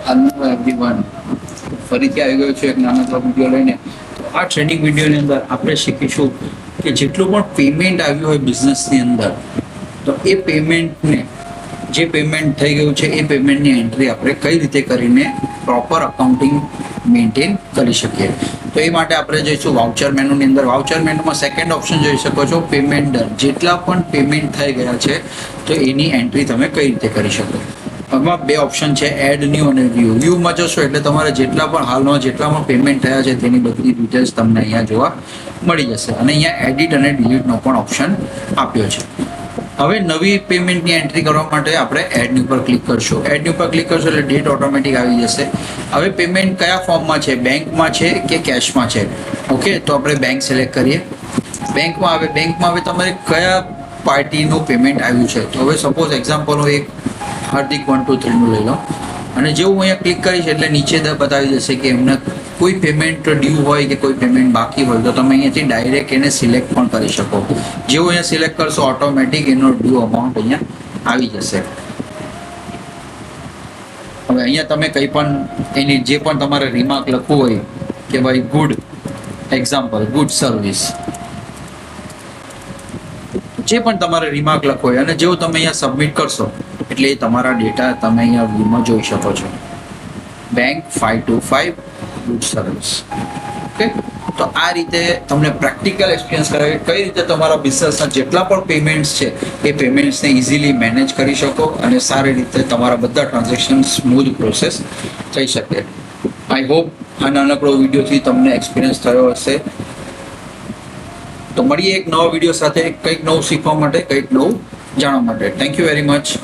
Hello everyone, ફરીથી આવી ગયો છું એક નાનકડો વિડીયો લઈને. તો આ ટ્રેનિંગ વિડીયોની અંદર આપણે શીખીશું કે જેટલું પણ પેમેન્ટ આવ્યું હોય બિઝનેસની અંદર, તો એ પેમેન્ટને જે પેમેન્ટ થઈ ગયું છે એ પેમેન્ટની એન્ટ્રી આપણે કઈ રીતે કરીને પ્રોપર અકાઉન્ટિંગ મેન્ટેન કરી શકીએ. તો એ માટે આપણે જોઈશું વાઉચર મેનુની અંદર. વાઉચર મેનુમાં સેકન્ડ ઓપ્શન જોઈ શકો છો, પેમેન્ટ દર. જેટલા પણ પેમેન્ટ થઈ ગયા છે તો એની એન્ટ્રી તમે કઈ રીતે કરી શકો. આમાં બે ઓપ્શન છે, એડ ન્યૂ અને વ્યૂ. વ્યૂમાં જશો એટલે તમારે જેટલા પણ હાલમાં જેટલા પણ પેમેન્ટ થયા છે તેની બધી ડિટેલ્સ તમને અહીંયા જોવા મળી જશે. અને અહીંયા એડિટ અને ડિલીટનો પણ ઓપ્શન આપ્યો છે. હવે નવી પેમેન્ટની એન્ટ્રી કરવા માટે આપણે એડ ન્યૂ પર ક્લિક કરશું. એડ ન્યૂ પર ક્લિક કરશો એટલે ડેટ ઓટોમેટિક આવી જશે. હવે પેમેન્ટ કયા ફોર્મમાં છે, બેંકમાં છે કે કેશમાં છે? ઓકે, તો આપણે બેંક સિલેક્ટ કરીએ. બેંકમાં હવે તમારે કયા પાર્ટીનું પેમેન્ટ આવ્યું છે. તો હવે સપોઝ એક્ઝામ્પલ હું એક હાર્દિક 1 2 3 નું લઈ લો, અને જેવું હું અહીંયા ક્લિક કરીશ એટલે નીચે બતાવી જશે કે એમને કોઈ પેમેન્ટ ડ્યુ હોય કે કોઈ પેમેન્ટ બાકી હોય તો તમે અહીંયાથી ડાયરેક્ટ એને સિલેક્ટ પણ કરી શકો. જેવું અહીંયા સિલેક્ટ કરશો ઓટોમેટિક એનો ડ્યુ અમાઉન્ટ અહીંયા આવી જશે. હવે અહીંયા તમે કંઈ પણ એની જે પણ તમારે રિમાર્ક લખવું હોય કે ભાઈ ગુડ એક્ઝામ્પલ, ગુડ સર્વિસ, જે પણ તમારે રિમાર્ક લખવો હોય, અને જેવું તમે અહીંયા સબમિટ કરશો એટલે એ તમારા ડેટા તમે અહીંયા વ્યૂમાં જોઈ શકો છો. Bank 525 good service. ઓકે, તો આ રીતે તમને પ્રેક્ટિકલ એક્સપિરિયન્સ કરાવી કઈ રીતે તમારા બિઝનેસના જેટલા પણ પેમેન્ટ્સ છે એ પેમેન્ટ્સને ઇઝીલી મેનેજ કરી શકો અને સારી રીતે તમારા બધા ટ્રાન્ઝેક્શન સ્મૂથ પ્રોસેસ થઈ શકે. આઈ હોપ આ નાનકડો વિડીયોથી તમને એક્સપિરિયન્સ થયો હશે. તો મળીએ એક નવા વિડીયો સાથે, કંઈક નવું શીખવા માટે, કંઈક નવું જાણવા માટે. Thank you very much.